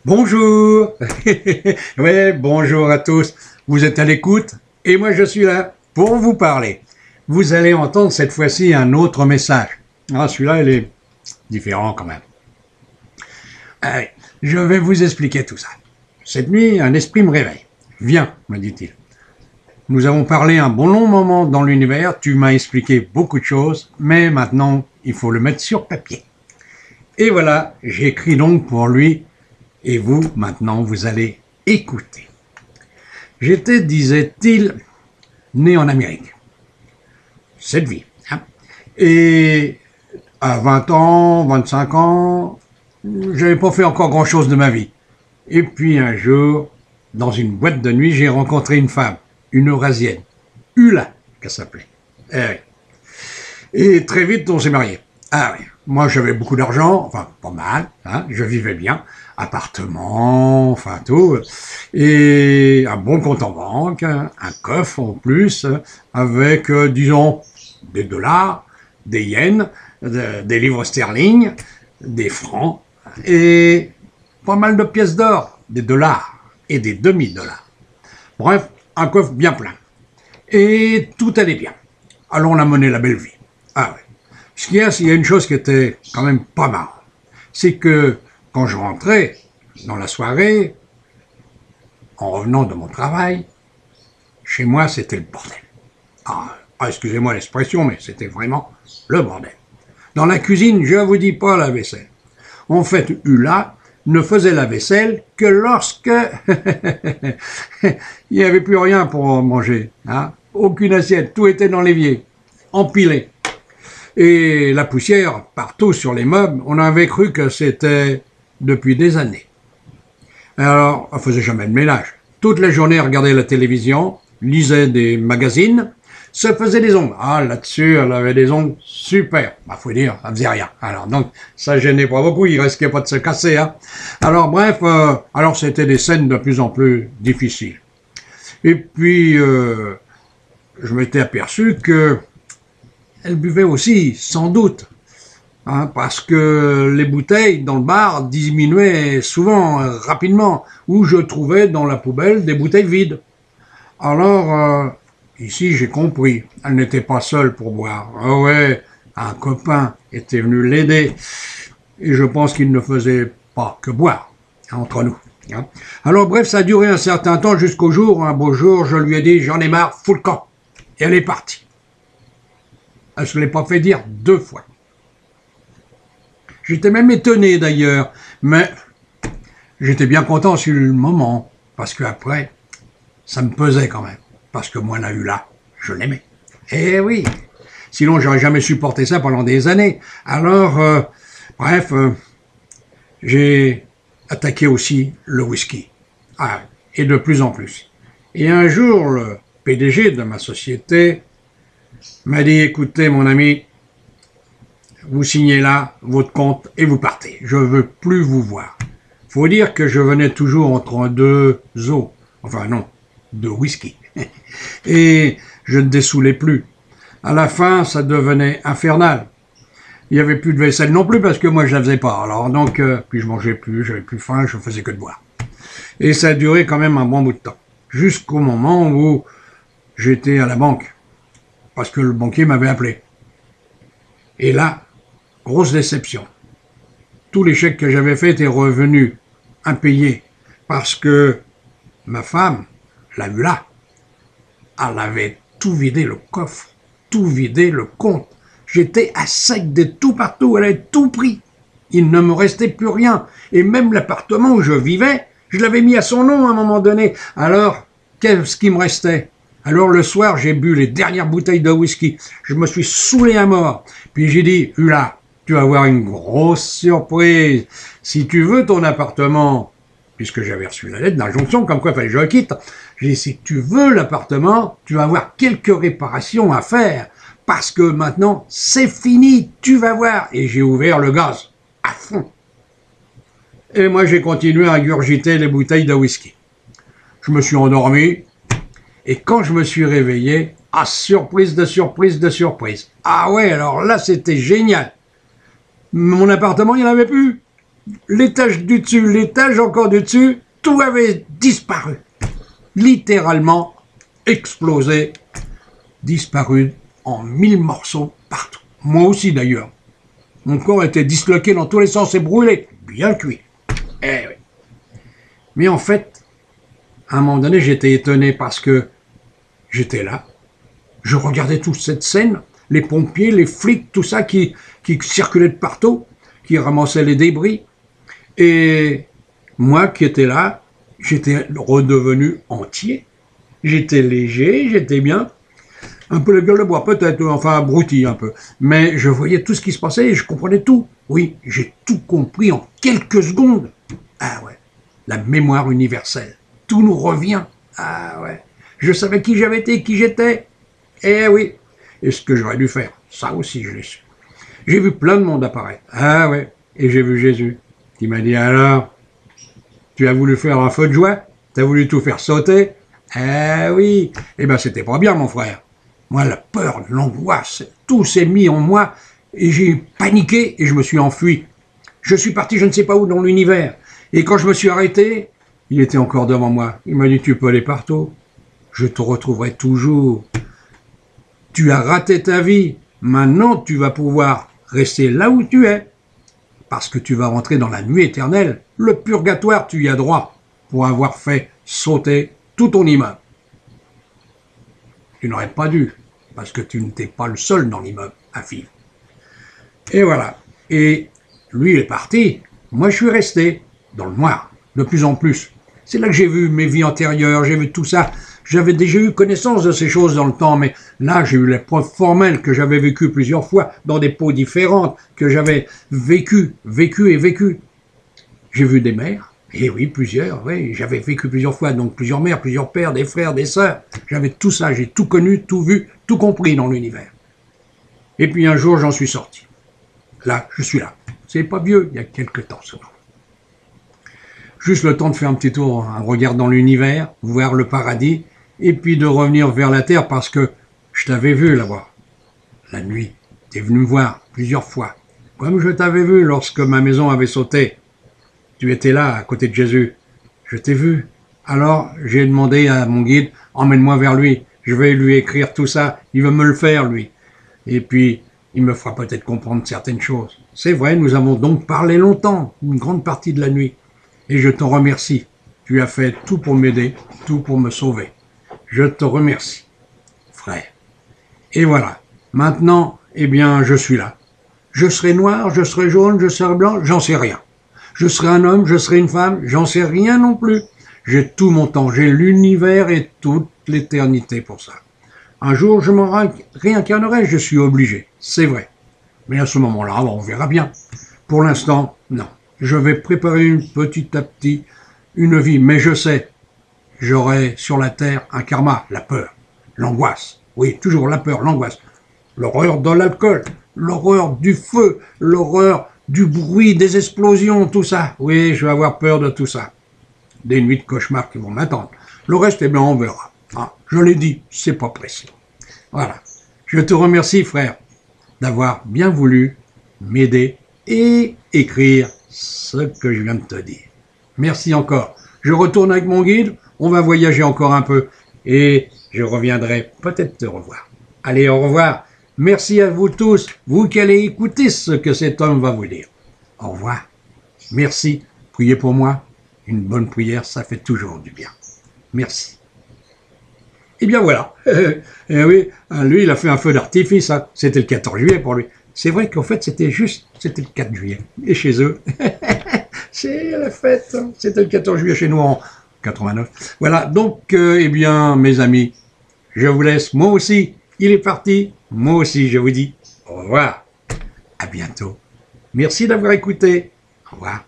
Bonjour. Ouais, bonjour à tous. Vous êtes à l'écoute et moi je suis là pour vous parler. Vous allez entendre cette fois-ci un autre message. Ah, celui-là, il est différent quand même. Allez, je vais vous expliquer tout ça. Cette nuit, un esprit me réveille. Viens, me dit-il. Nous avons parlé un bon long moment dans l'univers, tu m'as expliqué beaucoup de choses, mais maintenant, il faut le mettre sur papier. Et voilà, j'écris donc pour lui, et vous, maintenant, vous allez écouter. J'étais, disait-il, né en Amérique. Cette vie. Hein. Et à 20 ans, 25 ans, j'avais pas fait encore grand-chose de ma vie. Et puis un jour, dans une boîte de nuit, j'ai rencontré une femme, une Eurasienne, Ula, qu'elle s'appelait. Et très vite, on s'est mariés. Ah oui, moi j'avais beaucoup d'argent, enfin pas mal, hein, je vivais bien, appartement, enfin tout, et un bon compte en banque, un coffre en plus, avec, disons, des dollars, des yens, des livres sterling, des francs, et pas mal de pièces d'or, des dollars et des demi-dollars. Bref, un coffre bien plein. Et tout allait bien. Alors on a mené la belle vie. Ah ouais. Ce qu'il y a, il y a une chose qui était quand même pas marrante. C'est que quand je rentrais dans la soirée, en revenant de mon travail, chez moi c'était le bordel. Excusez-moi l'expression, mais c'était vraiment le bordel. Dans la cuisine, je vous dis pas la vaisselle. En fait, Ula ne faisait la vaisselle que lorsque il n'y avait plus rien pour manger. Hein. Aucune assiette, tout était dans l'évier, empilé. Et la poussière partout sur les meubles, on avait cru que c'était depuis des années. Alors, on faisait jamais de ménage. Toute la journée, elle regardait la télévision, lisait des magazines, se faisait des ongles. Ah, là-dessus, elle avait des ongles super. Bah, faut dire, elle faisait rien. Alors, donc, ça gênait pas beaucoup, il risquait pas de se casser, hein. Alors, bref, alors c'était des scènes de plus en plus difficiles. Et puis, je m'étais aperçu que elle buvait aussi, sans doute, hein, parce que les bouteilles dans le bar diminuaient souvent, rapidement, ou je trouvais dans la poubelle des bouteilles vides. Alors, ici j'ai compris, elle n'était pas seule pour boire. Ah ouais, un copain était venu l'aider, et je pense qu'il ne faisait pas que boire, entre nous. Hein. Alors bref, ça a duré un certain temps jusqu'au jour, un beau jour, je lui ai dit, j'en ai marre, fous le camp. Et elle est partie. Elle se l'est pas fait dire 2 fois. J'étais même étonné d'ailleurs, mais j'étais bien content sur le moment, parce qu'après, ça me pesait quand même, parce que moi, la Ula, je l'aimais. Eh oui, sinon j'aurais jamais supporté ça pendant des années. Alors, bref, j'ai attaqué aussi le whisky, et de plus en plus. Et un jour, le PDG de ma société m'a dit, écoutez mon ami, vous signez là votre compte et vous partez. Je veux plus vous voir. Faut dire que je venais toujours entre 2 eaux. Enfin non, 2 whisky. Et je ne dessoulais plus. À la fin, ça devenait infernal. Il n'y avait plus de vaisselle non plus parce que moi je la faisais pas. Alors donc, puis je mangeais plus, j'avais plus faim, je faisais que de boire. Et ça a duré quand même un bon bout de temps. Jusqu'au moment où j'étais à la banque. Parce que le banquier m'avait appelé. Et là, grosse déception. Tous les chèques que j'avais faits étaient revenus impayés. Parce que ma femme, la Ula, elle avait tout vidé le coffre, tout vidé le compte. J'étais à sec de tout partout, elle avait tout pris. Il ne me restait plus rien. Et même l'appartement où je vivais, je l'avais mis à son nom à un moment donné. Alors, qu'est-ce qui me restait ? Alors le soir, j'ai bu les dernières bouteilles de whisky. Je me suis saoulé à mort. Puis j'ai dit, Ula, tu vas avoir une grosse surprise. Si tu veux ton appartement, puisque j'avais reçu la lettre d'injonction, comme quoi il fallait que je le quitte, j'ai dit, si tu veux l'appartement, tu vas avoir quelques réparations à faire. Parce que maintenant, c'est fini, tu vas voir. Et j'ai ouvert le gaz à fond. Et moi, j'ai continué à ingurgiter les bouteilles de whisky. Je me suis endormi. Et quand je me suis réveillé, surprise de surprise de surprise. Ah ouais, alors là, c'était génial. Mon appartement, il n'y en avait plus. l'étage du dessus, l'étage encore du dessus, tout avait disparu. Littéralement explosé, disparu en 1000 morceaux partout. Moi aussi d'ailleurs. Mon corps était disloqué dans tous les sens et brûlé, bien cuit. Eh oui. Mais en fait, à un moment donné, j'étais étonné parce que j'étais là. Je regardais toute cette scène, les pompiers, les flics, tout ça qui circulait de partout, qui ramassaient les débris. Et moi qui étais là, j'étais redevenu entier. J'étais léger, j'étais bien. Un peu le gueule de bois, peut-être, enfin abruti un peu. Mais je voyais tout ce qui se passait et je comprenais tout. Oui, j'ai tout compris en quelques secondes. Ah ouais, la mémoire universelle. Tout nous revient. Ah ouais. Je savais qui j'avais été, qui j'étais. Eh oui. Et ce que j'aurais dû faire, ça aussi je l'ai su. J'ai vu plein de monde apparaître. Ah ouais. Et j'ai vu Jésus qui m'a dit alors, tu as voulu faire un feu de joie? Tu as voulu tout faire sauter? Ah oui. Eh ben c'était pas bien mon frère. Moi la peur, l'angoisse, tout s'est mis en moi et j'ai paniqué et je me suis enfui. Je suis parti je ne sais pas où dans l'univers. Et quand je me suis arrêté, il était encore devant moi. Il m'a dit tu peux aller partout. Je te retrouverai toujours. Tu as raté ta vie. Maintenant, tu vas pouvoir rester là où tu es. Parce que tu vas rentrer dans la nuit éternelle. Le purgatoire, tu y as droit. Pour avoir fait sauter tout ton immeuble. Tu n'aurais pas dû. Parce que tu n'étais pas le seul dans l'immeuble à vivre. Et voilà. Et lui est parti. Moi, je suis resté dans le noir. De plus en plus. C'est là que j'ai vu mes vies antérieures. J'ai vu tout ça. J'avais déjà eu connaissance de ces choses dans le temps, mais là, j'ai eu les preuves formelles que j'avais vécues plusieurs fois, dans des peaux différentes, que j'avais vécu. J'ai vu des mères, et oui, plusieurs, oui, j'avais vécu plusieurs fois, donc plusieurs mères, plusieurs pères, des frères, des sœurs. J'avais tout ça, j'ai tout connu, tout vu, tout compris dans l'univers. Et puis un jour, j'en suis sorti. Là, je suis là. C'est pas vieux, il y a quelques temps seulement. Juste le temps de faire un petit tour, un regard dans l'univers, voir le paradis, et puis de revenir vers la terre parce que je t'avais vu là-bas, la nuit. Tu es venu me voir plusieurs fois. Comme je t'avais vu lorsque ma maison avait sauté. Tu étais là, à côté de Jésus. Je t'ai vu. Alors, j'ai demandé à mon guide, emmène-moi vers lui. Je vais lui écrire tout ça. Il veut me le faire, lui. Et puis, il me fera peut-être comprendre certaines choses. C'est vrai, nous avons donc parlé longtemps, une grande partie de la nuit. Et je t'en remercie. Tu as fait tout pour m'aider, tout pour me sauver. Je te remercie, frère. Et voilà. Maintenant, eh bien, je suis là. Je serai noir, je serai jaune, je serai blanc, j'en sais rien. Je serai un homme, je serai une femme, j'en sais rien non plus. J'ai tout mon temps, j'ai l'univers et toute l'éternité pour ça. Un jour, je m'en réincarnerai, je suis obligé, c'est vrai. Mais à ce moment-là, on verra bien. Pour l'instant, non. Je vais préparer petit à petit une vie, mais je sais, j'aurai sur la terre un karma, la peur, l'angoisse. Oui, toujours la peur, l'angoisse. L'horreur de l'alcool, l'horreur du feu, l'horreur du bruit, des explosions, tout ça. Oui, je vais avoir peur de tout ça. Des nuits de cauchemar qui vont m'attendre. Le reste, eh bien, on verra. Ah, je l'ai dit, c'est pas pressé. Voilà. Je te remercie, frère, d'avoir bien voulu m'aider et écrire ce que je viens de te dire. Merci encore. Je retourne avec mon guide, on va voyager encore un peu et je reviendrai peut-être te revoir. Allez, au revoir. Merci à vous tous, vous qui allez écouter ce que cet homme va vous dire. Au revoir. Merci. Priez pour moi. Une bonne prière, ça fait toujours du bien. Merci. Eh bien voilà. Eh oui, lui, il a fait un feu d'artifice. Hein. C'était le 14 juillet pour lui. C'est vrai qu'en fait, c'était le 4 juillet. Et chez eux, c'est la fête. Hein. C'était le 14 juillet chez nous en 89. Voilà, donc, eh bien, mes amis, je vous laisse. Moi aussi, il est parti. Moi aussi, je vous dis au revoir. À bientôt. Merci d'avoir écouté. Au revoir.